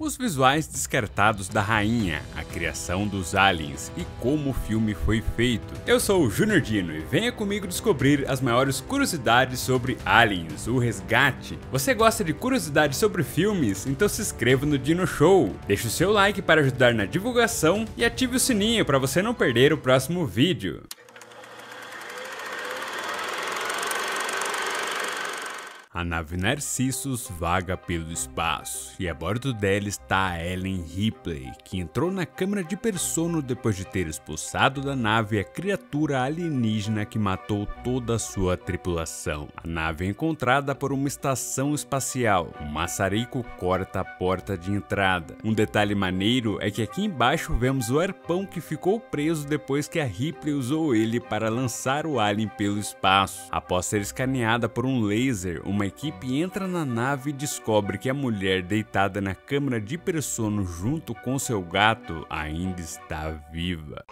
os visuais descartados da rainha, a criação dos aliens e como o filme foi feito. Eu sou o Junior Dino e venha comigo descobrir as maiores curiosidades sobre Aliens, o Resgate. Você gosta de curiosidades sobre filmes? Então se inscreva no Dino Show, deixe o seu like para ajudar na divulgação e ative o sininho para você não perder o próximo vídeo. A nave Narcissus vaga pelo espaço, e a bordo dela está a Ellen Ripley, que entrou na câmara de Persono depois de ter expulsado da nave a criatura alienígena que matou toda a sua tripulação. A nave é encontrada por uma estação espacial. Um maçarico corta a porta de entrada. Um detalhe maneiro é que aqui embaixo vemos o arpão que ficou preso depois que a Ripley usou ele para lançar o alien pelo espaço. Após ser escaneada por um laser, uma equipe entra na nave e descobre que a mulher deitada na câmara de Persono junto com seu gato ainda está viva.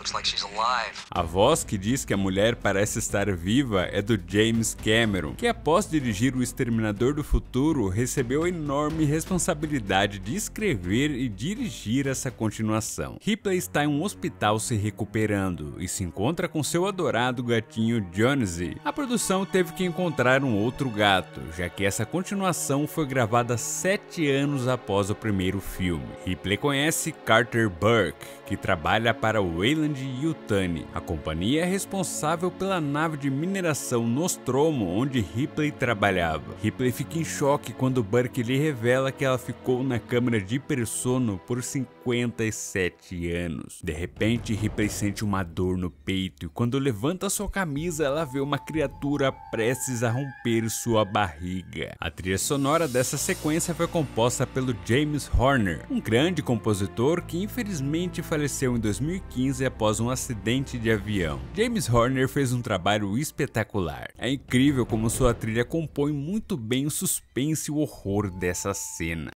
A voz que diz que a mulher parece estar viva é do James Cameron, que após dirigir O Exterminador do Futuro recebeu a enorme responsabilidade de escrever e dirigir essa continuação. Ripley está em um hospital se recuperando e se encontra com seu adorado gatinho Jonesy. A produção teve que encontrar um outro gato, já que essa continuação foi gravada 7 anos após o primeiro filme. Ripley conhece Carter Burke, que trabalha para o Weyland-Yutani. A companhia é responsável pela nave de mineração Nostromo, onde Ripley trabalhava. Ripley fica em choque quando Burke lhe revela que ela ficou na câmara de Persono por 57 anos. De repente, Ripley sente uma dor no peito e quando levanta sua camisa, ela vê uma criatura prestes a romper sua barriga. A trilha sonora dessa sequência foi composta pelo James Horner, um grande compositor que infelizmente faleceu em 2015 após um acidente de avião. James Horner fez um trabalho espetacular. É incrível como sua trilha compõe muito bem o suspense e o horror dessa cena.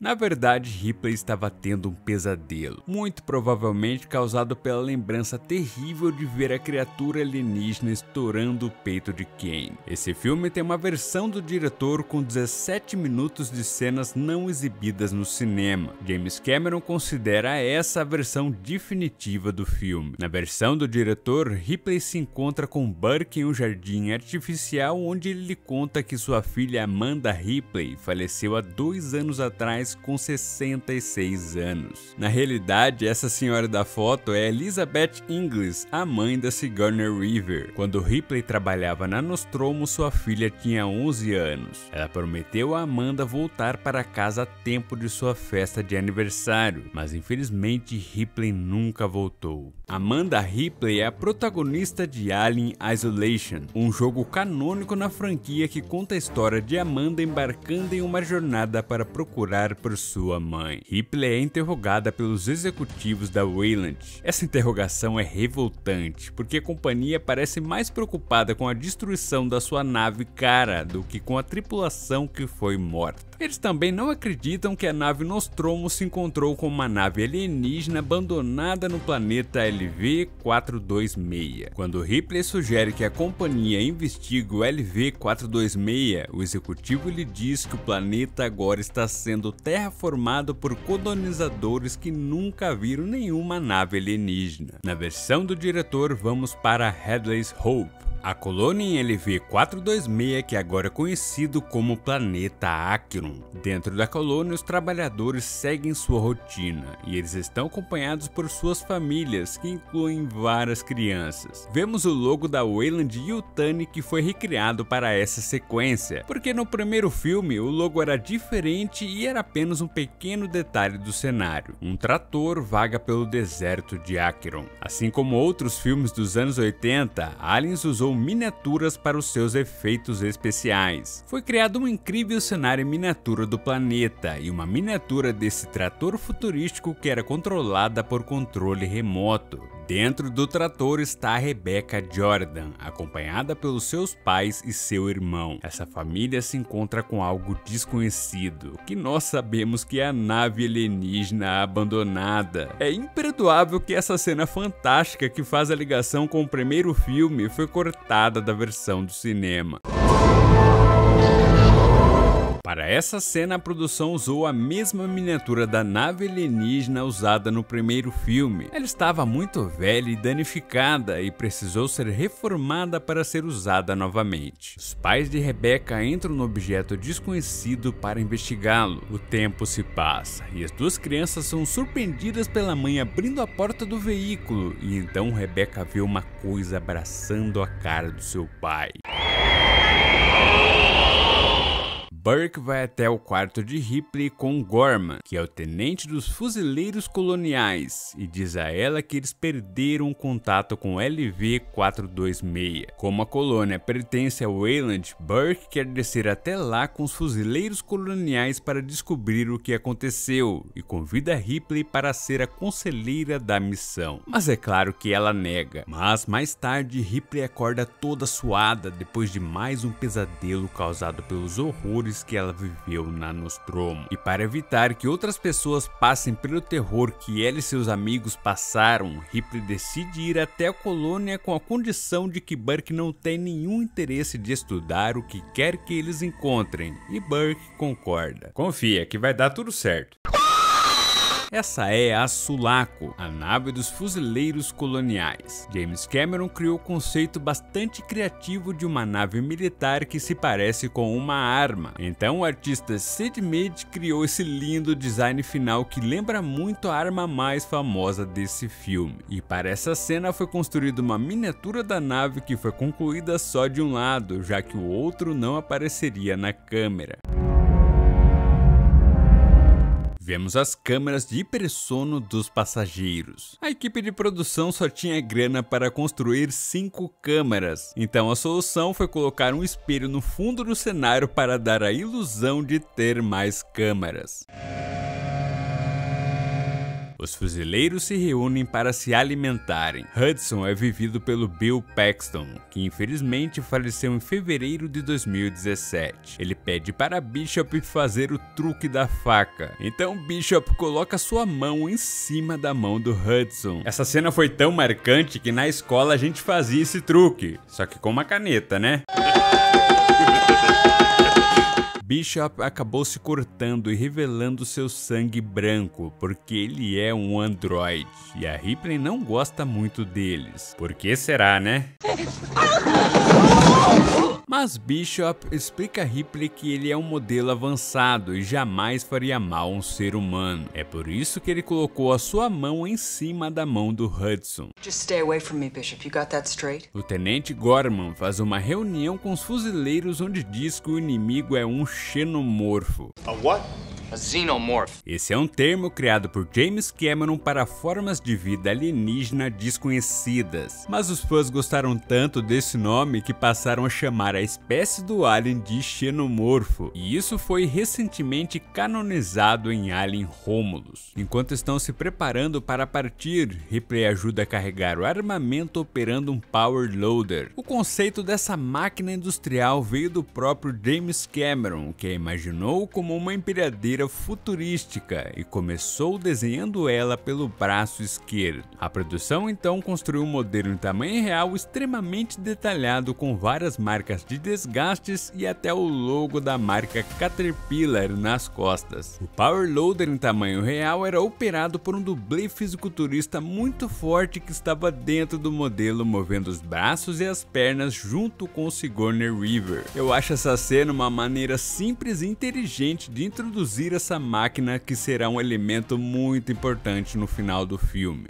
Na verdade, Ripley estava tendo um pesadelo, muito provavelmente causado pela lembrança terrível de ver a criatura alienígena estourando o peito de Kane. Esse filme tem uma versão do diretor com 17 minutos de cenas não exibidas no cinema. James Cameron considera essa a versão definitiva do filme. Na versão do diretor, Ripley se encontra com Burke em um jardim artificial onde ele lhe conta que sua filha Amanda Ripley faleceu há 2 anos atrás com 66 anos. Na realidade, essa senhora da foto é Elizabeth Inglis, a mãe da Sigourney Weaver. Quando Ripley trabalhava na Nostromo, sua filha tinha 11 anos. Ela prometeu a Amanda voltar para casa a tempo de sua festa de aniversário, mas infelizmente Ripley nunca voltou. Amanda Ripley é a protagonista de Alien Isolation, um jogo canônico na franquia que conta a história de Amanda embarcando em uma jornada para procurar por sua mãe. Ripley é interrogada pelos executivos da Weyland. Essa interrogação é revoltante, porque a companhia parece mais preocupada com a destruição da sua nave cara do que com a tripulação que foi morta. Eles também não acreditam que a nave Nostromo se encontrou com uma nave alienígena abandonada no planeta LV-426. Quando Ripley sugere que a companhia investigue o LV-426, o executivo lhe diz que o planeta agora está sendo terraformado por colonizadores que nunca viram nenhuma nave alienígena. Na versão do diretor, vamos para Hadley's Hope, a colônia em LV-426, que agora é conhecido como Planeta Acheron. Dentro da colônia, os trabalhadores seguem sua rotina e eles estão acompanhados por suas famílias, que incluem várias crianças. Vemos o logo da Weyland-Yutani que foi recriado para essa sequência, porque no primeiro filme o logo era diferente e era apenas um pequeno detalhe do cenário. Um trator vaga pelo deserto de Acheron. Assim como outros filmes dos anos 80, Aliens usou miniaturas para os seus efeitos especiais. Foi criado um incrível cenário em miniatura do planeta e uma miniatura desse trator futurístico que era controlada por controle remoto. Dentro do trator está a Rebecca Jordan, acompanhada pelos seus pais e seu irmão. Essa família se encontra com algo desconhecido, que nós sabemos que é a nave alienígena abandonada. É imperdoável que essa cena fantástica que faz a ligação com o primeiro filme foi cortada da versão do cinema. Para essa cena, a produção usou a mesma miniatura da nave alienígena usada no primeiro filme. Ela estava muito velha e danificada e precisou ser reformada para ser usada novamente. Os pais de Rebecca entram no objeto desconhecido para investigá-lo. O tempo se passa e as duas crianças são surpreendidas pela mãe abrindo a porta do veículo, e então Rebecca vê uma coisa abraçando a cara do seu pai. Burke vai até o quarto de Ripley com Gorman, que é o tenente dos fuzileiros coloniais, e diz a ela que eles perderam o contato com LV-426. Como a colônia pertence ao Weyland, Burke quer descer até lá com os fuzileiros coloniais para descobrir o que aconteceu, e convida Ripley para ser a conselheira da missão. Mas é claro que ela nega. Mas mais tarde, Ripley acorda toda suada depois de mais um pesadelo causado pelos horrores que ela viveu na Nostromo. E para evitar que outras pessoas passem pelo terror que ela e seus amigos passaram, Ripley decide ir até a colônia com a condição de que Burke não tem nenhum interesse de estudar o que quer que eles encontrem, e Burke concorda. Confia que vai dar tudo certo. Essa é a Sulaco, a nave dos fuzileiros coloniais. James Cameron criou um conceito bastante criativo de uma nave militar que se parece com uma arma. Então o artista Sid Mead criou esse lindo design final que lembra muito a arma mais famosa desse filme. E para essa cena foi construída uma miniatura da nave que foi concluída só de um lado, já que o outro não apareceria na câmera. Vemos as câmeras de hipersono dos passageiros. A equipe de produção só tinha grana para construir 5 câmeras, então a solução foi colocar um espelho no fundo do cenário para dar a ilusão de ter mais câmeras. Os fuzileiros se reúnem para se alimentarem. Hudson é vivido pelo Bill Paxton, que infelizmente faleceu em fevereiro de 2017. Ele pede para Bishop fazer o truque da faca. Então Bishop coloca sua mão em cima da mão do Hudson. Essa cena foi tão marcante que na escola a gente fazia esse truque, só que com uma caneta, né? Bishop acabou se cortando e revelando seu sangue branco, porque ele é um androide, e a Ripley não gosta muito deles. Por que será, né? Mas Bishop explica a Ripley que ele é um modelo avançado e jamais faria mal a um ser humano. É por isso que ele colocou a sua mão em cima da mão do Hudson. Just stay away from me, Bishop. You got that straight? O tenente Gorman faz uma reunião com os fuzileiros onde diz que o inimigo é um xenomorfo. A what? A xenomorph. Esse é um termo criado por James Cameron para formas de vida alienígena desconhecidas, mas os fãs gostaram tanto desse nome que passaram a chamar a espécie do alien de xenomorfo, e isso foi recentemente canonizado em Alien Romulus. Enquanto estão se preparando para partir, Ripley ajuda a carregar o armamento operando um power loader. O conceito dessa máquina industrial veio do próprio James Cameron, que a imaginou como uma empilhadeira futurística e começou desenhando ela pelo braço esquerdo. A produção então construiu um modelo em tamanho real extremamente detalhado com várias marcas de desgastes e até o logo da marca Caterpillar nas costas. O Power Loader em tamanho real era operado por um dublê fisiculturista muito forte que estava dentro do modelo movendo os braços e as pernas junto com o Sigourney Weaver. Eu acho essa cena uma maneira simples e inteligente de introduzir essa máquina que será um elemento muito importante no final do filme.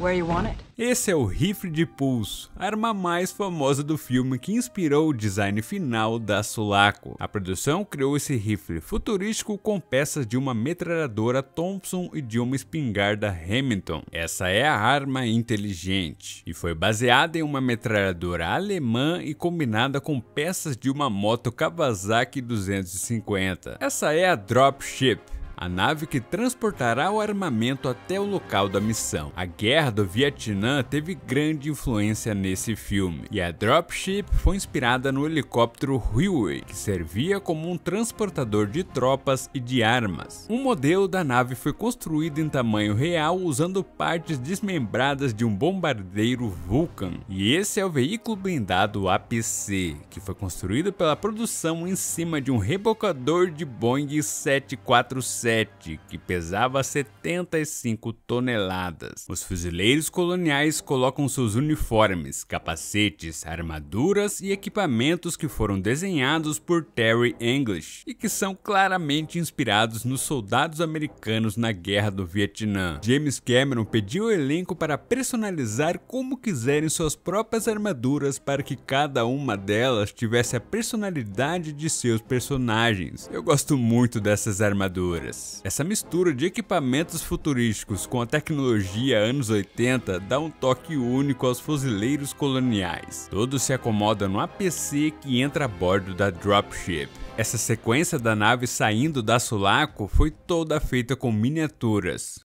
Where you want it? Esse é o rifle de pulso, a arma mais famosa do filme que inspirou o design final da Sulaco. A produção criou esse rifle futurístico com peças de uma metralhadora Thompson e de uma espingarda Remington. Essa é a arma inteligente e foi baseada em uma metralhadora alemã e combinada com peças de uma moto Kawasaki 250. Essa é a Dropship. a nave que transportará o armamento até o local da missão. A Guerra do Vietnã teve grande influência nesse filme, e a Dropship foi inspirada no helicóptero Huey, que servia como um transportador de tropas e de armas. Um modelo da nave foi construído em tamanho real usando partes desmembradas de um bombardeiro Vulcan, e esse é o veículo blindado APC, que foi construído pela produção em cima de um rebocador de Boeing 747, que pesava 75 toneladas. Os fuzileiros coloniais colocam seus uniformes, capacetes, armaduras e equipamentos que foram desenhados por Terry English e que são claramente inspirados nos soldados americanos na Guerra do Vietnã. James Cameron pediu ao elenco para personalizar como quiserem suas próprias armaduras para que cada uma delas tivesse a personalidade de seus personagens. Eu gosto muito dessas armaduras. Essa mistura de equipamentos futurísticos com a tecnologia anos 80 dá um toque único aos fuzileiros coloniais. Todos se acomodam no APC que entra a bordo da Dropship. Essa sequência da nave saindo da Sulaco foi toda feita com miniaturas.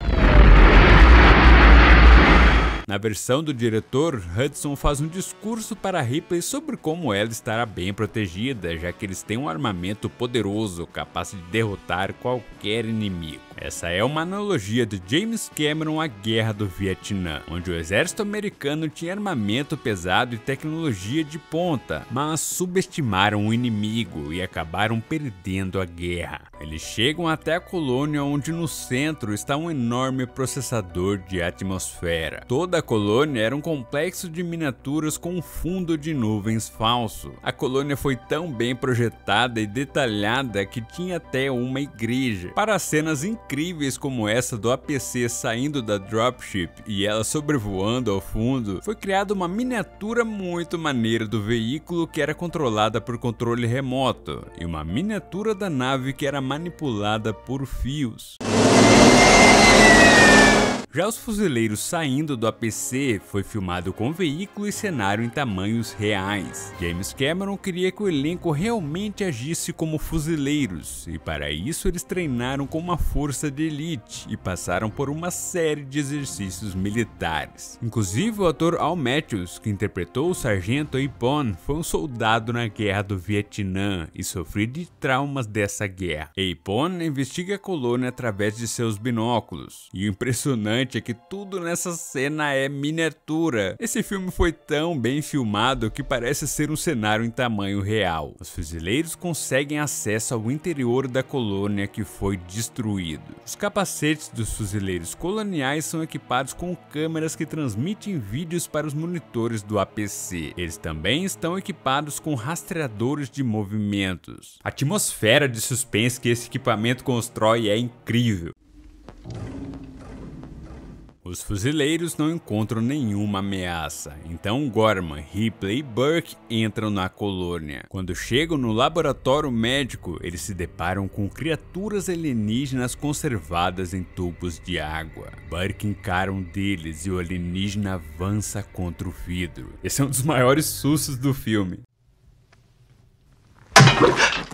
Na versão do diretor, Hudson faz um discurso para Ripley sobre como ela estará bem protegida, já que eles têm um armamento poderoso capaz de derrotar qualquer inimigo. Essa é uma analogia de James Cameron à Guerra do Vietnã, onde o exército americano tinha armamento pesado e tecnologia de ponta, mas subestimaram o inimigo e acabaram perdendo a guerra. Eles chegam até a colônia, onde no centro está um enorme processador de atmosfera. Toda a colônia era um complexo de miniaturas com um fundo de nuvens falso. A colônia foi tão bem projetada e detalhada que tinha até uma igreja. Para cenas incríveis como essa do APC saindo da Dropship e ela sobrevoando ao fundo, foi criada uma miniatura muito maneira do veículo que era controlada por controle remoto e uma miniatura da nave que era manipulada por fios. Já os fuzileiros saindo do APC foi filmado com veículo e cenário em tamanhos reais. James Cameron queria que o elenco realmente agisse como fuzileiros, e para isso eles treinaram com uma força de elite e passaram por uma série de exercícios militares. Inclusive o ator Al Matthews, que interpretou o sargento Apon, foi um soldado na Guerra do Vietnã e sofreu de traumas dessa guerra. Apon investiga a colônia através de seus binóculos, e o impressionante é que tudo nessa cena é miniatura. Esse filme foi tão bem filmado que parece ser um cenário em tamanho real. Os fuzileiros conseguem acesso ao interior da colônia que foi destruído. Os capacetes dos fuzileiros coloniais são equipados com câmeras que transmitem vídeos para os monitores do APC. Eles também estão equipados com rastreadores de movimentos. A atmosfera de suspense que esse equipamento constrói é incrível. Os fuzileiros não encontram nenhuma ameaça, então Gorman, Ripley e Burke entram na colônia. Quando chegam no laboratório médico, eles se deparam com criaturas alienígenas conservadas em tubos de água. Burke encara um deles e o alienígena avança contra o vidro. Esse é um dos maiores sustos do filme.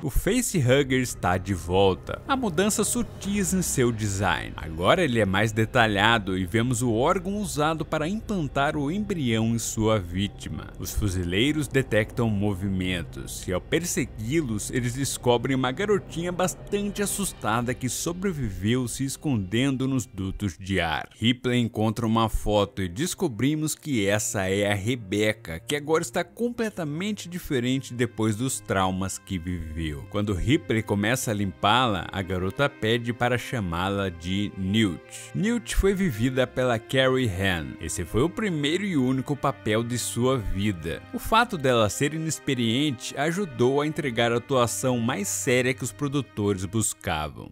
O Facehugger está de volta. Há mudanças sutis em seu design. Agora ele é mais detalhado e vemos o órgão usado para implantar o embrião em sua vítima. Os fuzileiros detectam movimentos e ao persegui-los eles descobrem uma garotinha bastante assustada que sobreviveu se escondendo nos dutos de ar. Ripley encontra uma foto e descobrimos que essa é a Rebecca, que agora está completamente diferente depois dos traumas que viveu. Quando Ripley começa a limpá-la, a garota pede para chamá-la de Newt. Newt foi vivida pela Carrie Ann. Esse foi o primeiro e único papel de sua vida. O fato dela ser inexperiente ajudou a entregar a atuação mais séria que os produtores buscavam.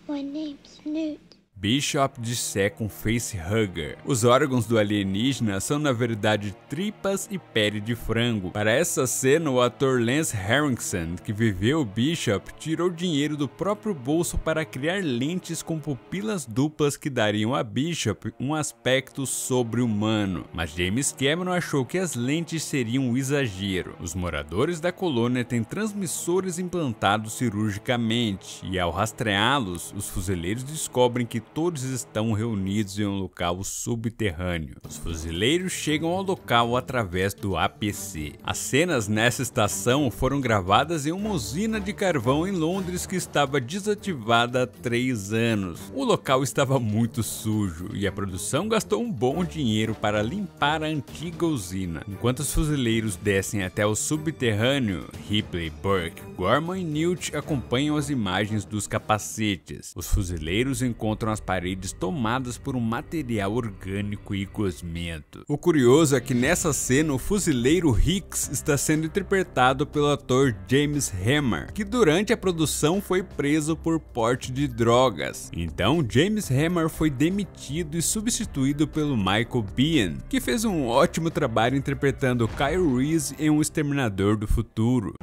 My name's Newt. Bishop disseca um facehugger. Os órgãos do alienígena são na verdade tripas e pele de frango. Para essa cena, o ator Lance Henriksen, que viveu o Bishop, tirou dinheiro do próprio bolso para criar lentes com pupilas duplas que dariam a Bishop um aspecto sobre-humano. Mas James Cameron achou que as lentes seriam um exagero. Os moradores da colônia têm transmissores implantados cirurgicamente e ao rastreá-los, os fuzileiros descobrem que todos estão reunidos em um local subterrâneo. Os fuzileiros chegam ao local através do APC. As cenas nessa estação foram gravadas em uma usina de carvão em Londres que estava desativada há 3 anos. O local estava muito sujo e a produção gastou um bom dinheiro para limpar a antiga usina. Enquanto os fuzileiros descem até o subterrâneo, Ripley, Burke, Gorman e Newt acompanham as imagens dos capacetes. Os fuzileiros encontram as paredes tomadas por um material orgânico e gosmento. O curioso é que nessa cena o fuzileiro Hicks está sendo interpretado pelo ator James Remar, que durante a produção foi preso por porte de drogas. Então James Remar foi demitido e substituído pelo Michael Biehn, que fez um ótimo trabalho interpretando Kyle Reese em Um Exterminador do Futuro.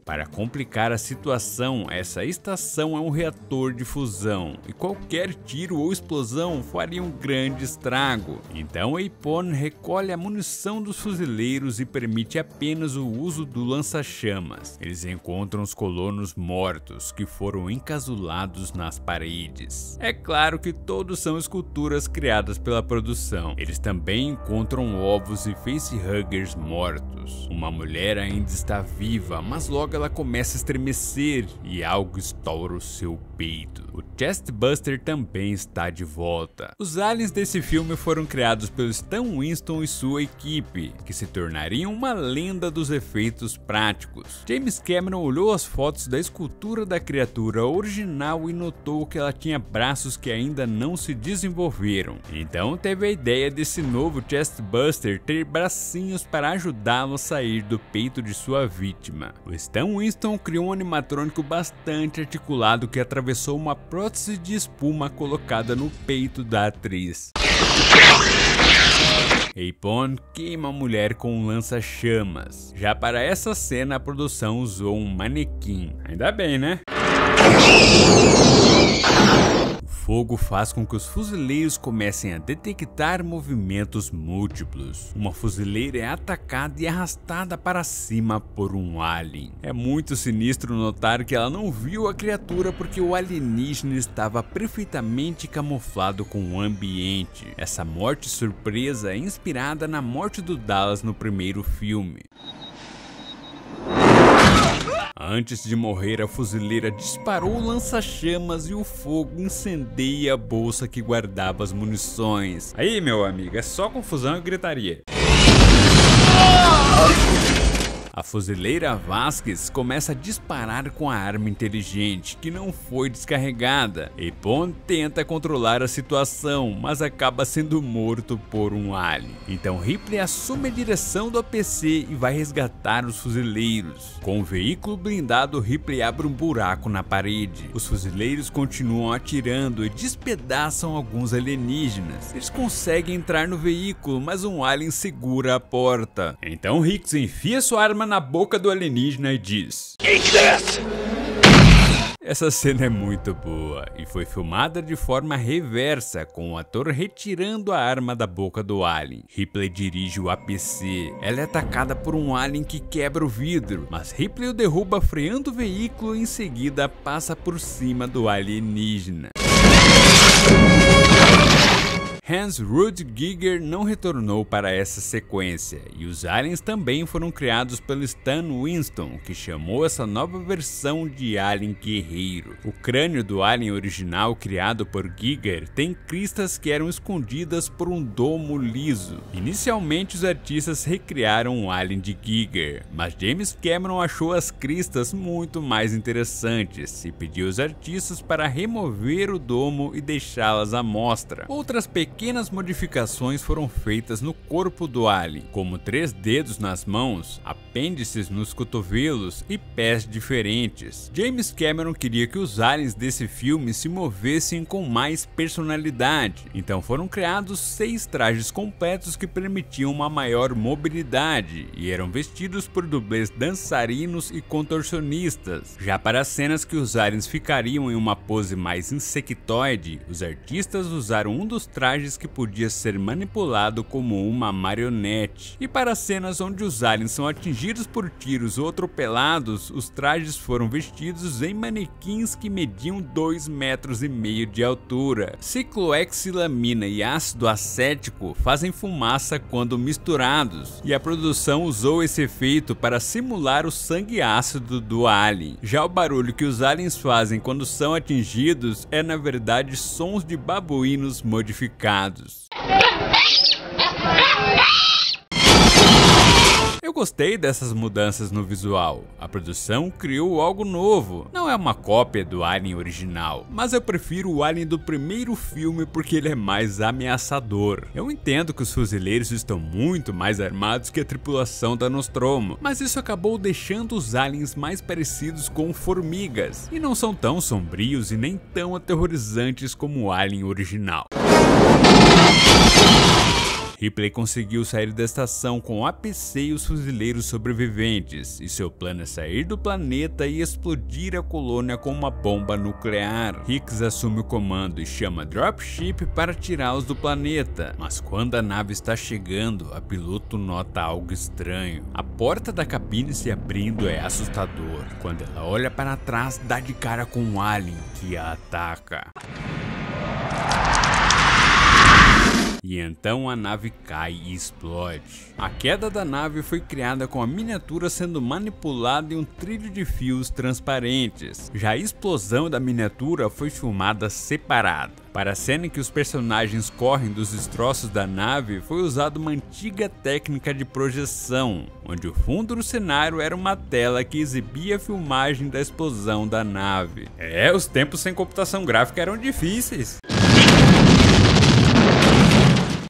Para complicar a situação, essa estação é um reator de fusão e qualquer tiro ou explosão faria um grande estrago. Então Apone recolhe a munição dos fuzileiros e permite apenas o uso do lança-chamas. Eles encontram os colonos mortos que foram encasulados nas paredes. É claro que todos são esculturas criadas pela produção. Eles também encontram ovos e facehuggers mortos. Uma mulher ainda está viva, mas logo ela começa a estremecer e algo estoura o seu peito. O Chestbuster também está de volta. Os aliens desse filme foram criados pelo Stan Winston e sua equipe, que se tornariam uma lenda dos efeitos práticos. James Cameron olhou as fotos da escultura da criatura original e notou que ela tinha braços que ainda não se desenvolveram. Então teve a ideia desse novo Chestbuster ter bracinhos para ajudá-lo a sair do peito de sua vítima. O Stan Winston criou um animatrônico bastante articulado que atravessou uma prótese de espuma colocada no peito da atriz. Apone queima a mulher com um lança-chamas. Já para essa cena a produção usou um manequim. Ainda bem, né? O fogo faz com que os fuzileiros comecem a detectar movimentos múltiplos. Uma fuzileira é atacada e arrastada para cima por um alien. É muito sinistro notar que ela não viu a criatura porque o alienígena estava perfeitamente camuflado com o ambiente. Essa morte surpresa é inspirada na morte do Dallas no primeiro filme. Antes de morrer, a fuzileira disparou o lança-chamas e o fogo incendeia a bolsa que guardava as munições. Aí, meu amigo, é só confusão e gritaria. A fuzileira Vasquez começa a disparar com a arma inteligente, que não foi descarregada. Apone tenta controlar a situação, mas acaba sendo morto por um alien. Então Ripley assume a direção do APC e vai resgatar os fuzileiros. Com o veículo blindado, Ripley abre um buraco na parede. Os fuzileiros continuam atirando e despedaçam alguns alienígenas. Eles conseguem entrar no veículo, mas um alien segura a porta. Então Hicks enfia sua arma na boca do alienígena e diz: "Eat this!" Essa cena é muito boa e foi filmada de forma reversa, com o ator retirando a arma da boca do alien. Ripley dirige o APC. Ela é atacada por um alien que quebra o vidro, mas Ripley o derruba freando o veículo e em seguida passa por cima do alienígena. Hans Ruud Giger não retornou para essa sequência, e os aliens também foram criados pelo Stan Winston, que chamou essa nova versão de alien guerreiro. O crânio do alien original criado por Giger tem cristas que eram escondidas por um domo liso. Inicialmente os artistas recriaram o alien de Giger, mas James Cameron achou as cristas muito mais interessantes e pediu aos artistas para remover o domo e deixá-las à mostra. Outras pequenas pequenas modificações foram feitas no corpo do alien, como 3 dedos nas mãos, apêndices nos cotovelos e pés diferentes. James Cameron queria que os aliens desse filme se movessem com mais personalidade, então foram criados 6 trajes completos que permitiam uma maior mobilidade e eram vestidos por dublês dançarinos e contorcionistas. Já para as cenas que os aliens ficariam em uma pose mais insectoide, os artistas usaram um dos trajes que podia ser manipulado como uma marionete. E para as cenas onde os aliens são atingidos por tiros ou atropelados, os trajes foram vestidos em manequins que mediam 2,5 metros de altura. Ciclohexylamina e ácido acético fazem fumaça quando misturados, e a produção usou esse efeito para simular o sangue ácido do alien. Já o barulho que os aliens fazem quando são atingidos é na verdade sons de babuínos modificados. Eu gostei dessas mudanças no visual. A produção criou algo novo. Não é uma cópia do Alien original, mas eu prefiro o Alien do primeiro filme porque ele é mais ameaçador. Eu entendo que os fuzileiros estão muito mais armados que a tripulação da Nostromo, mas isso acabou deixando os aliens mais parecidos com formigas, e não são tão sombrios e nem tão aterrorizantes como o Alien original. Ripley conseguiu sair da estação com o APC e os fuzileiros sobreviventes, e seu plano é sair do planeta e explodir a colônia com uma bomba nuclear. Hicks assume o comando e chama Dropship para tirá-los do planeta, mas quando a nave está chegando, a piloto nota algo estranho. A porta da cabine se abrindo é assustador. Quando ela olha para trás, dá de cara com um alien que a ataca. E então a nave cai e explode. A queda da nave foi criada com a miniatura sendo manipulada em um trilho de fios transparentes. Já a explosão da miniatura foi filmada separada. Para a cena em que os personagens correm dos destroços da nave, foi usada uma antiga técnica de projeção, onde o fundo do cenário era uma tela que exibia a filmagem da explosão da nave. Os tempos sem computação gráfica eram difíceis.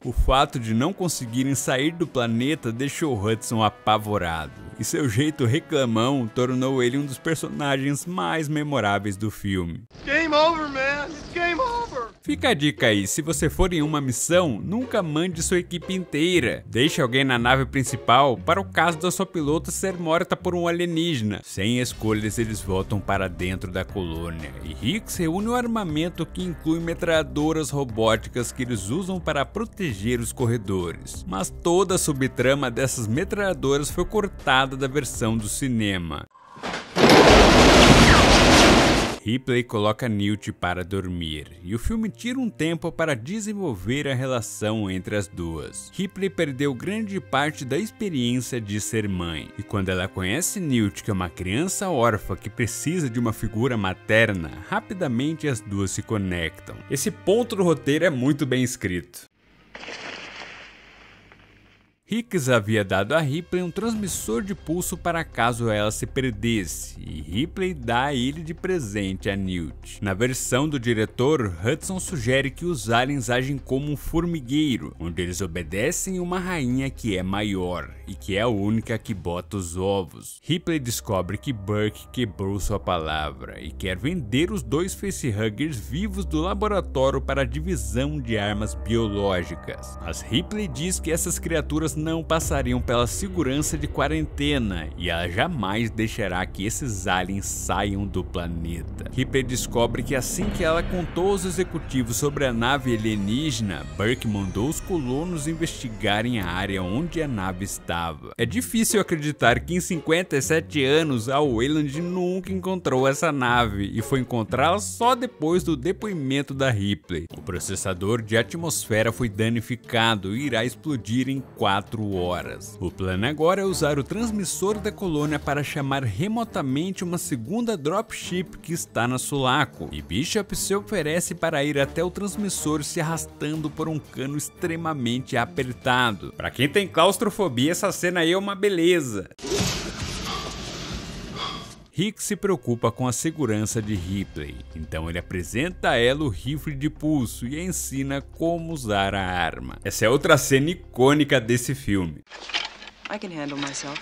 O fato de não conseguirem sair do planeta deixou Hudson apavorado, e seu jeito reclamão tornou ele um dos personagens mais memoráveis do filme. Game over, man. It's game over. Fica a dica aí, se você for em uma missão, nunca mande sua equipe inteira. Deixe alguém na nave principal para o caso da sua pilota ser morta por um alienígena. Sem escolhas, eles voltam para dentro da colônia, e Hicks reúne o armamento que inclui metralhadoras robóticas que eles usam para proteger os corredores. Mas toda a subtrama dessas metralhadoras foi cortada da versão do cinema. Ripley coloca Newt para dormir, e o filme tira um tempo para desenvolver a relação entre as duas. Ripley perdeu grande parte da experiência de ser mãe, e quando ela conhece Newt, que é uma criança órfã que precisa de uma figura materna, rapidamente as duas se conectam. Esse ponto do roteiro é muito bem escrito. Hicks havia dado a Ripley um transmissor de pulso para caso ela se perdesse, e Ripley dá a ele de presente a Newt. Na versão do diretor, Hudson sugere que os aliens agem como um formigueiro, onde eles obedecem uma rainha que é maior, e que é a única que bota os ovos. Ripley descobre que Burke quebrou sua palavra, e quer vender os 2 facehuggers vivos do laboratório para a divisão de armas biológicas. Mas Ripley diz que essas criaturas não passariam pela segurança de quarentena, e ela jamais deixará que esses aliens saiam do planeta. Ripley descobre que assim que ela contou aos executivos sobre a nave alienígena, Burke mandou os colonos investigarem a área onde a nave estava. É difícil acreditar que em 57 anos a Weyland nunca encontrou essa nave, e foi encontrá-la só depois do depoimento da Ripley. O processador de atmosfera foi danificado e irá explodir em 4 horas. O plano agora é usar o transmissor da colônia para chamar remotamente uma segunda dropship que está na Sulaco, e Bishop se oferece para ir até o transmissor se arrastando por um cano extremamente apertado. Para quem tem claustrofobia, essa cena aí é uma beleza. Hicks se preocupa com a segurança de Ripley, então ele apresenta a ela o rifle de pulso e a ensina como usar a arma. Essa é outra cena icônica desse filme. I can handle myself.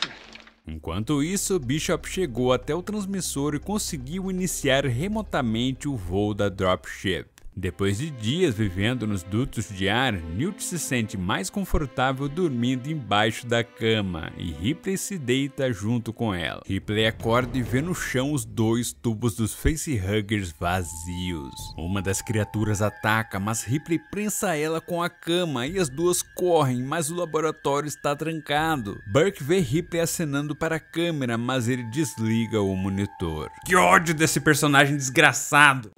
Enquanto isso, Bishop chegou até o transmissor e conseguiu iniciar remotamente o voo da dropship. Depois de dias vivendo nos dutos de ar, Newt se sente mais confortável dormindo embaixo da cama e Ripley se deita junto com ela. Ripley acorda e vê no chão os 2 tubos dos facehuggers vazios. Uma das criaturas ataca, mas Ripley prensa ela com a cama e as duas correm, mas o laboratório está trancado. Burke vê Ripley acenando para a câmera, mas ele desliga o monitor. Que ódio desse personagem desgraçado!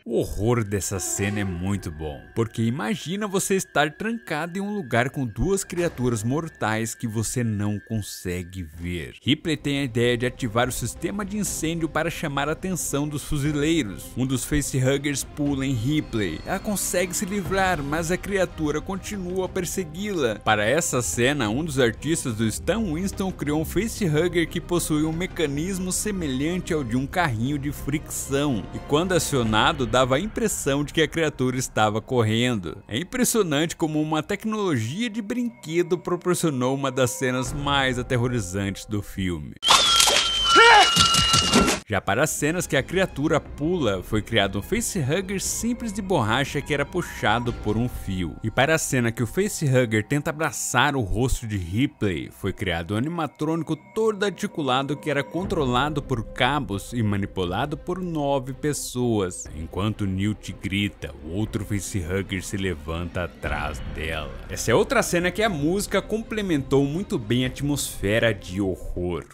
O horror dessa cena é muito bom, porque imagina você estar trancado em um lugar com 2 criaturas mortais que você não consegue ver. Ripley tem a ideia de ativar o sistema de incêndio para chamar a atenção dos fuzileiros. Um dos facehuggers pula em Ripley. Ela consegue se livrar, mas a criatura continua a persegui-la. Para essa cena, um dos artistas do Stan Winston criou um facehugger que possui um mecanismo semelhante ao de um carrinho de fricção, e quando acionado dava a impressão de que a criatura estava correndo. É impressionante como uma tecnologia de brinquedo proporcionou uma das cenas mais aterrorizantes do filme. Já para as cenas que a criatura pula, foi criado um facehugger simples de borracha que era puxado por um fio. E para a cena que o facehugger tenta abraçar o rosto de Ripley, foi criado um animatrônico todo articulado que era controlado por cabos e manipulado por 9 pessoas. Enquanto Newt grita, o outro facehugger se levanta atrás dela. Essa é outra cena que a música complementou muito bem a atmosfera de horror.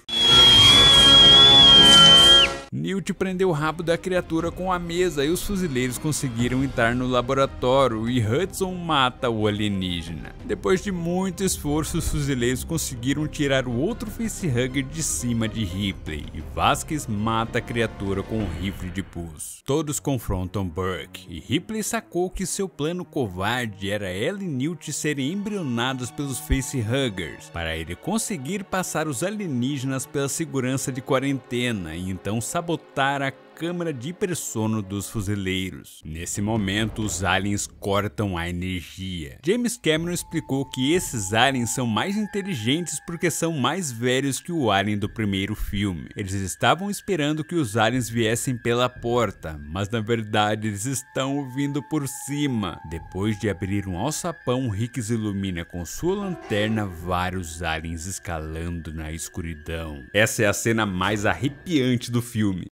Newt prendeu o rabo da criatura com a mesa e os fuzileiros conseguiram entrar no laboratório e Hudson mata o alienígena. Depois de muito esforço, os fuzileiros conseguiram tirar o outro facehugger de cima de Ripley e Vasquez mata a criatura com um rifle de pulso. Todos confrontam Burke e Ripley sacou que seu plano covarde era ela e Newt serem embrionados pelos facehuggers para ele conseguir passar os alienígenas pela segurança de quarentena e então sabotar a câmara de hipersono dos fuzileiros. Nesse momento, os aliens cortam a energia. James Cameron explicou que esses aliens são mais inteligentes porque são mais velhos que o alien do primeiro filme. Eles estavam esperando que os aliens viessem pela porta, mas na verdade eles estão vindo por cima. Depois de abrir um alçapão, Hicks ilumina com sua lanterna vários aliens escalando na escuridão. Essa é a cena mais arrepiante do filme.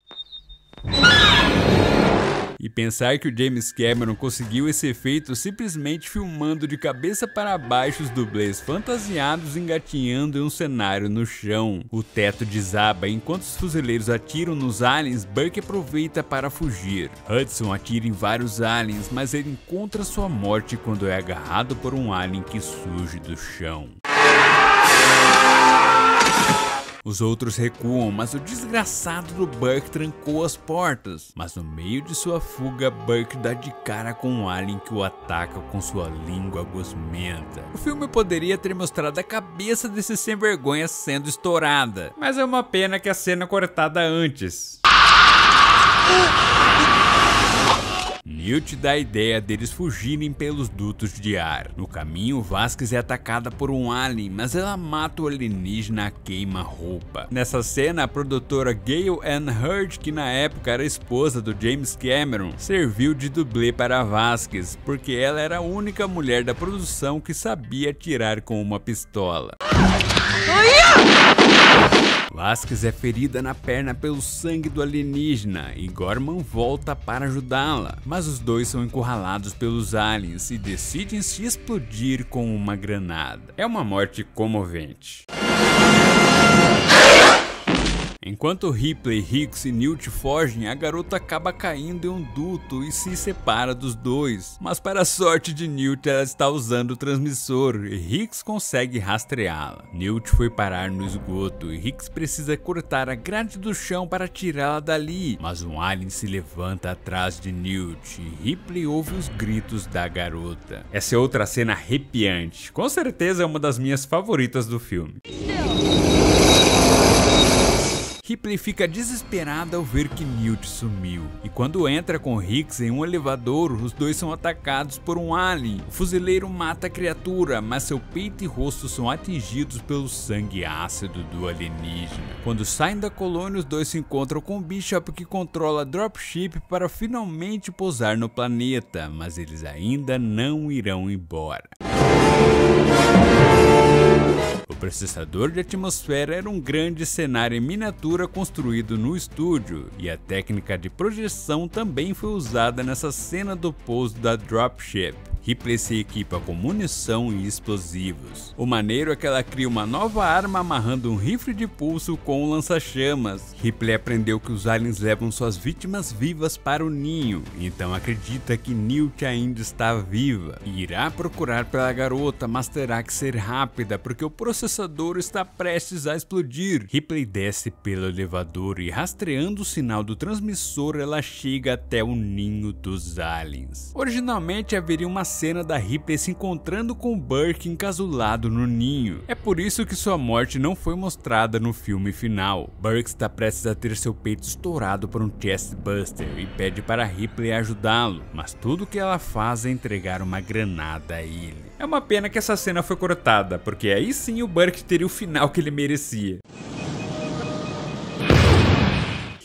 E pensar que o James Cameron conseguiu esse efeito simplesmente filmando de cabeça para baixo os dublês fantasiados engatinhando em um cenário no chão. O teto desaba enquanto os fuzileiros atiram nos aliens, Burke aproveita para fugir. Hudson atira em vários aliens, mas ele encontra sua morte quando é agarrado por um alien que surge do chão. Os outros recuam, mas o desgraçado do Burke trancou as portas. Mas no meio de sua fuga, Burke dá de cara com um alien que o ataca com sua língua gosmenta. O filme poderia ter mostrado a cabeça desse sem vergonha sendo estourada, mas é uma pena que a cena é cortada antes. Newt dá a ideia deles fugirem pelos dutos de ar. No caminho, Vasquez é atacada por um alien, mas ela mata o alienígena a queima-roupa. Nessa cena, a produtora Gail Ann Hurd, que na época era esposa do James Cameron, serviu de dublê para Vasquez, porque ela era a única mulher da produção que sabia atirar com uma pistola. Vasquez é ferida na perna pelo sangue do alienígena e Gorman volta para ajudá-la, mas os dois são encurralados pelos aliens e decidem se explodir com uma granada. É uma morte comovente. Enquanto Ripley, Hicks e Newt fogem, a garota acaba caindo em um duto e se separa dos dois. Mas para a sorte de Newt, ela está usando o transmissor e Hicks consegue rastreá-la. Newt foi parar no esgoto e Hicks precisa cortar a grade do chão para tirá-la dali. Mas um alien se levanta atrás de Newt e Ripley ouve os gritos da garota. Essa é outra cena arrepiante. Com certeza é uma das minhas favoritas do filme. Ripley fica desesperada ao ver que Newt sumiu, e quando entra com Hicks em um elevador, os dois são atacados por um alien. O fuzileiro mata a criatura, mas seu peito e rosto são atingidos pelo sangue ácido do alienígena. Quando saem da colônia, os dois se encontram com Bishop, que controla a dropship para finalmente pousar no planeta, mas eles ainda não irão embora. O processador de atmosfera era um grande cenário em miniatura construído no estúdio, e a técnica de projeção também foi usada nessa cena do pouso da dropship. Ripley se equipa com munição e explosivos. O maneiro é que ela cria uma nova arma amarrando um rifle de pulso com um lança-chamas. Ripley aprendeu que os aliens levam suas vítimas vivas para o ninho, então acredita que Newt ainda está viva e irá procurar pela garota, mas terá que ser rápida porque o processador está prestes a explodir. Ripley desce pelo elevador e, rastreando o sinal do transmissor, ela chega até o ninho dos aliens. Originalmente haveria uma cena da Ripley se encontrando com Burke encasulado no ninho. É por isso que sua morte não foi mostrada no filme final. Burke está prestes a ter seu peito estourado por um chest buster e pede para Ripley ajudá-lo, mas tudo que ela faz é entregar uma granada a ele. É uma pena que essa cena foi cortada, porque aí sim o Burke teria o final que ele merecia.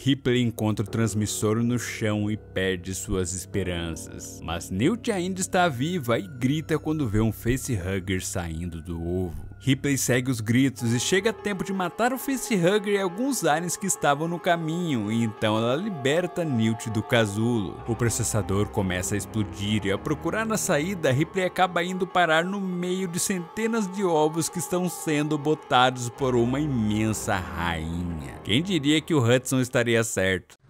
Ripley encontra o transmissor no chão e perde suas esperanças. Mas Newt ainda está viva e grita quando vê um facehugger saindo do ovo. Ripley segue os gritos e chega a tempo de matar o facehugger e alguns aliens que estavam no caminho, e então ela liberta Newt do casulo. O processador começa a explodir e, ao procurar na saída, Ripley acaba indo parar no meio de centenas de ovos que estão sendo botados por uma imensa rainha. Quem diria que o Hudson estaria certo?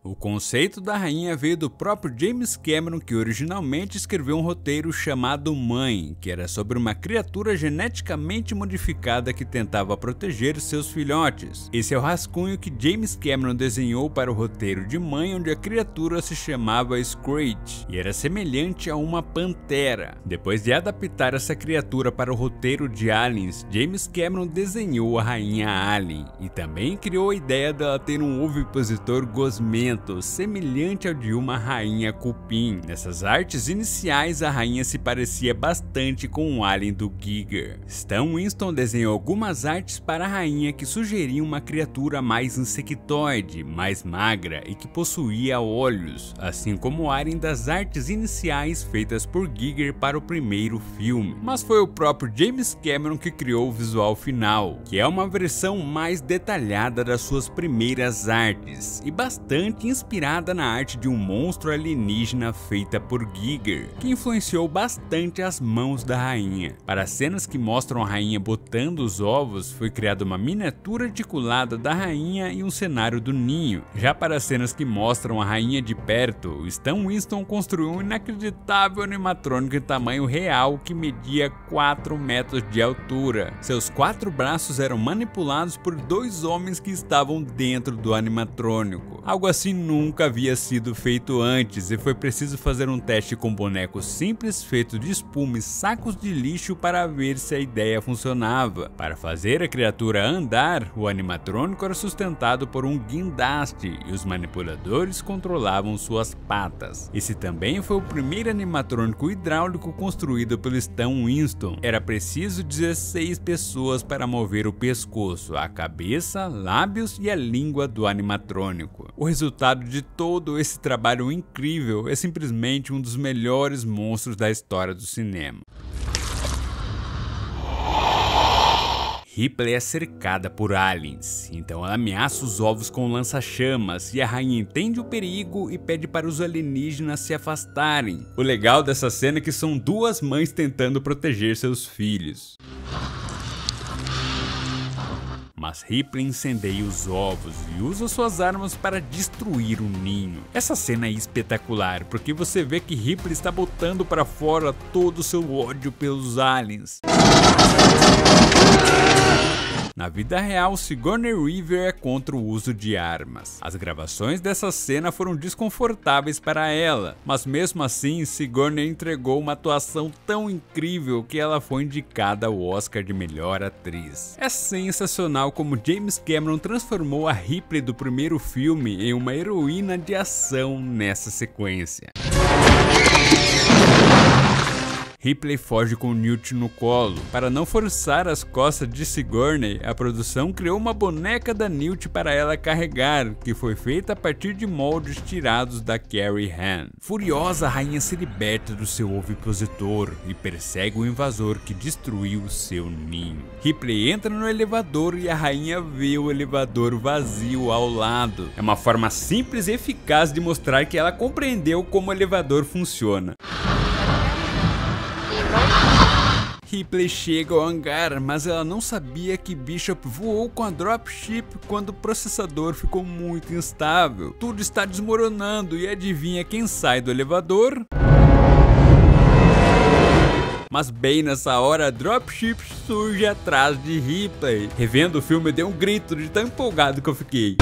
O conceito da rainha veio do próprio James Cameron, que originalmente escreveu um roteiro chamado Mãe, que era sobre uma criatura geneticamente modificada que tentava proteger seus filhotes. Esse é o rascunho que James Cameron desenhou para o roteiro de Mãe, onde a criatura se chamava Screech e era semelhante a uma pantera. Depois de adaptar essa criatura para o roteiro de Aliens, James Cameron desenhou a rainha Alien e também criou a ideia dela ter um ovipositor gosmento, semelhante ao de uma rainha cupim. Nessas artes iniciais, a rainha se parecia bastante com um alien do Giger. Stan Winston desenhou algumas artes para a rainha que sugeriam uma criatura mais insectoide, mais magra e que possuía olhos, assim como o alien das artes iniciais feitas por Giger para o primeiro filme. Mas foi o próprio James Cameron que criou o visual final, que é uma versão mais detalhada das suas primeiras artes e bastante inspirada na arte de um monstro alienígena feita por Giger, que influenciou bastante as mãos da rainha. Para as cenas que mostram a rainha botando os ovos, foi criada uma miniatura articulada da rainha e um cenário do ninho. Já para as cenas que mostram a rainha de perto, Stan Winston construiu um inacreditável animatrônico em tamanho real que media 4 metros de altura. Seus 4 braços eram manipulados por 2 homens que estavam dentro do animatrônico. Algo assim nunca havia sido feito antes e foi preciso fazer um teste com bonecos simples feito de espuma e sacos de lixo para ver se a ideia funcionava. Para fazer a criatura andar, o animatrônico era sustentado por um guindaste e os manipuladores controlavam suas patas. Esse também foi o primeiro animatrônico hidráulico construído pelo Stan Winston. Era preciso 16 pessoas para mover o pescoço, a cabeça, lábios e a língua do animatrônico. O resultado de todo esse trabalho incrível é simplesmente um dos melhores monstros da história do cinema. Ripley é cercada por aliens, então ela ameaça os ovos com lança-chamas e a rainha entende o perigo e pede para os alienígenas se afastarem. O legal dessa cena é que são 2 mães tentando proteger seus filhos. Mas Ripley incendeia os ovos e usa suas armas para destruir o ninho. Essa cena é espetacular, porque você vê que Ripley está botando para fora todo o seu ódio pelos aliens. Na vida real, Sigourney Weaver é contra o uso de armas. As gravações dessa cena foram desconfortáveis para ela, mas mesmo assim, Sigourney entregou uma atuação tão incrível que ela foi indicada ao Oscar de melhor atriz. É sensacional como James Cameron transformou a Ripley do primeiro filme em uma heroína de ação nessa sequência. Ripley foge com Newt no colo. Para não forçar as costas de Sigourney, a produção criou uma boneca da Newt para ela carregar, que foi feita a partir de moldes tirados da Carrie Ann. Furiosa, a rainha se liberta do seu ovipositor e persegue o invasor que destruiu seu ninho. Ripley entra no elevador e a rainha vê o elevador vazio ao lado. É uma forma simples e eficaz de mostrar que ela compreendeu como o elevador funciona. Ripley chega ao hangar, mas ela não sabia que Bishop voou com a dropship quando o processador ficou muito instável. Tudo está desmoronando e adivinha quem sai do elevador? Mas bem nessa hora, a dropship surge atrás de Ripley. Revendo o filme, eu dei um grito de tão empolgado que eu fiquei.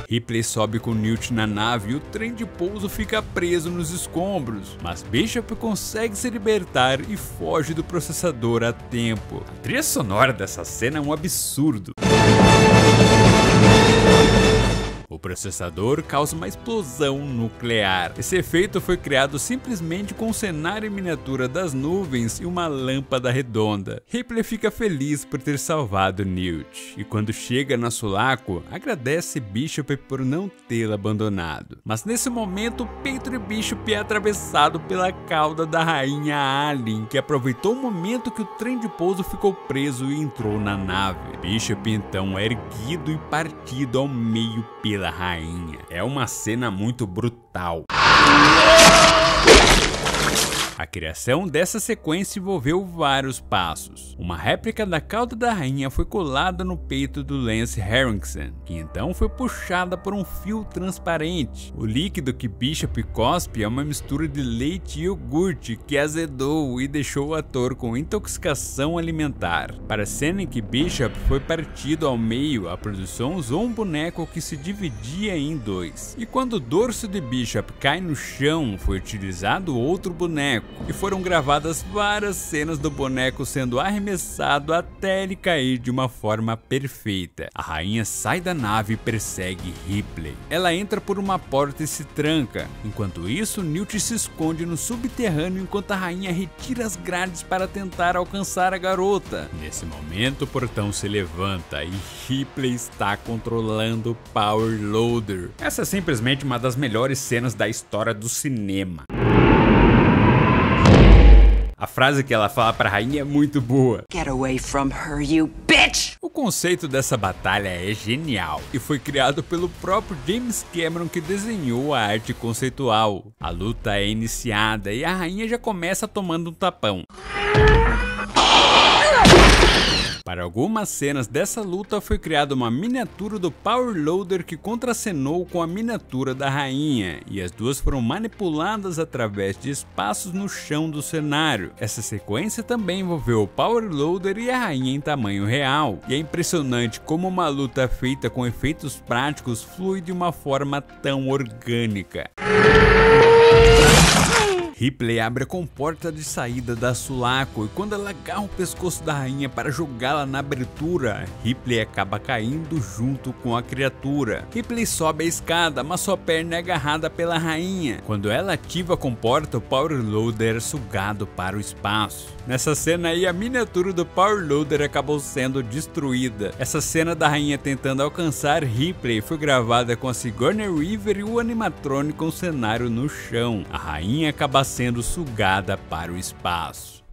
Ripley sobe com Newt na nave e o trem de pouso fica preso nos escombros, mas Bishop consegue se libertar e foge do processador a tempo. A trilha sonora dessa cena é um absurdo. O processador causa uma explosão nuclear. Esse efeito foi criado simplesmente com um cenário em miniatura das nuvens e uma lâmpada redonda. Ripley fica feliz por ter salvado Newt, e quando chega na Sulaco, agradece Bishop por não tê-la abandonado. Mas nesse momento, o peito de Bishop é atravessado pela cauda da rainha Alien, que aproveitou o momento que o trem de pouso ficou preso e entrou na nave. Bishop então é erguido e partido ao meio pela rainha. É uma cena muito brutal. A criação dessa sequência envolveu vários passos. Uma réplica da cauda da rainha foi colada no peito do Lance Henriksen, que então foi puxada por um fio transparente. O líquido que Bishop cospe é uma mistura de leite e iogurte que azedou e deixou o ator com intoxicação alimentar. Para a cena em que Bishop foi partido ao meio, a produção usou um boneco que se dividia em dois. E quando o dorso de Bishop cai no chão, foi utilizado outro boneco. E foram gravadas várias cenas do boneco sendo arremessado até ele cair de uma forma perfeita. A rainha sai da nave e persegue Ripley. Ela entra por uma porta e se tranca. Enquanto isso, Newt se esconde no subterrâneo enquanto a rainha retira as grades para tentar alcançar a garota. Nesse momento, o portão se levanta e Ripley está controlando o Power Loader. Essa é simplesmente uma das melhores cenas da história do cinema. A frase que ela fala pra rainha é muito boa. Get away from her, you bitch! O conceito dessa batalha é genial e foi criado pelo próprio James Cameron, que desenhou a arte conceitual. A luta é iniciada e a rainha já começa tomando um tapão. Para algumas cenas dessa luta foi criada uma miniatura do Power Loader que contracenou com a miniatura da rainha, e as duas foram manipuladas através de espaços no chão do cenário. Essa sequência também envolveu o Power Loader e a rainha em tamanho real, e é impressionante como uma luta feita com efeitos práticos flui de uma forma tão orgânica. Ripley abre a comporta de saída da Sulaco e quando ela agarra o pescoço da rainha para jogá-la na abertura, Ripley acaba caindo junto com a criatura. Ripley sobe a escada, mas sua perna é agarrada pela rainha. Quando ela ativa a comporta, o Power Loader é sugado para o espaço. Nessa cena aí, a miniatura do Power Loader acabou sendo destruída. Essa cena da rainha tentando alcançar Ripley foi gravada com a Sigourney Weaver e o animatrônico com o cenário no chão. A rainha acaba sendo sugada para o espaço.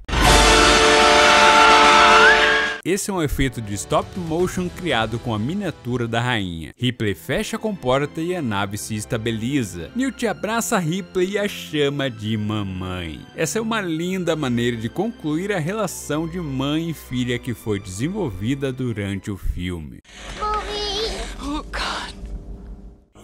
Esse é um efeito de stop motion criado com a miniatura da rainha. Ripley fecha a comporta e a nave se estabiliza. Newt abraça Ripley e a chama de mamãe. Essa é uma linda maneira de concluir a relação de mãe e filha que foi desenvolvida durante o filme. Oh, God.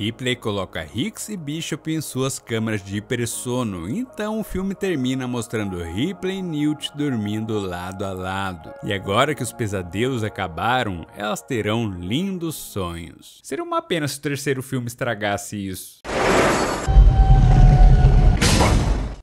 Ripley coloca Hicks e Bishop em suas câmaras de hipersono, então o filme termina mostrando Ripley e Newt dormindo lado a lado. E agora que os pesadelos acabaram, elas terão lindos sonhos. Seria uma pena se o terceiro filme estragasse isso.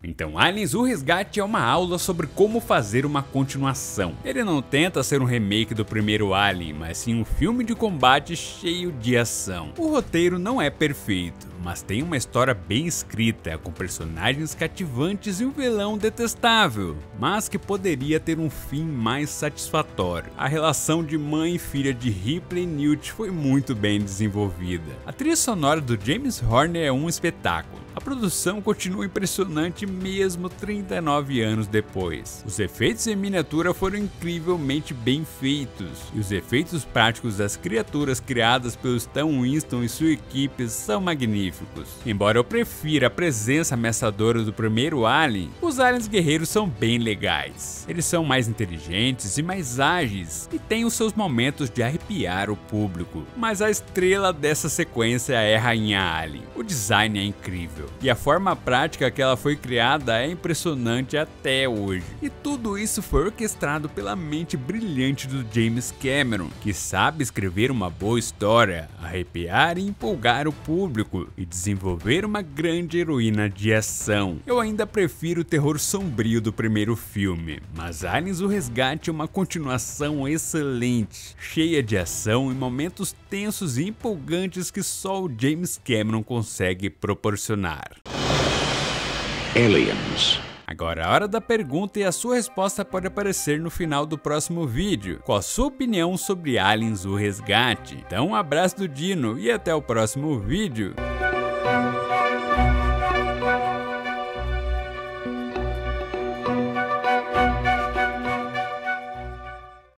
Então, Aliens: O Resgate é uma aula sobre como fazer uma continuação. Ele não tenta ser um remake do primeiro Alien, mas sim um filme de combate cheio de ação. O roteiro não é perfeito, mas tem uma história bem escrita, com personagens cativantes e um vilão detestável, mas que poderia ter um fim mais satisfatório. A relação de mãe e filha de Ripley e Newt foi muito bem desenvolvida. A trilha sonora do James Horner é um espetáculo. A produção continua impressionante mesmo 39 anos depois. Os efeitos em miniatura foram incrivelmente bem feitos, e os efeitos práticos das criaturas criadas pelo Stan Winston e sua equipe são magníficos. Embora eu prefira a presença ameaçadora do primeiro Alien, os aliens guerreiros são bem legais. Eles são mais inteligentes e mais ágeis, e têm os seus momentos de arrepiar o público. Mas a estrela dessa sequência é a Rainha Alien. O design é incrível, e a forma prática que ela foi criada é impressionante até hoje. E tudo isso foi orquestrado pela mente brilhante do James Cameron, que sabe escrever uma boa história, arrepiar e empolgar o público, e desenvolver uma grande heroína de ação. Eu ainda prefiro o terror sombrio do primeiro filme, mas Aliens: O Resgate é uma continuação excelente, cheia de ação e momentos tensos e empolgantes que só o James Cameron consegue proporcionar. Aliens. Agora é a hora da pergunta, e a sua resposta pode aparecer no final do próximo vídeo. Qual a sua opinião sobre Aliens: O Resgate? Então um abraço do Dino e até o próximo vídeo.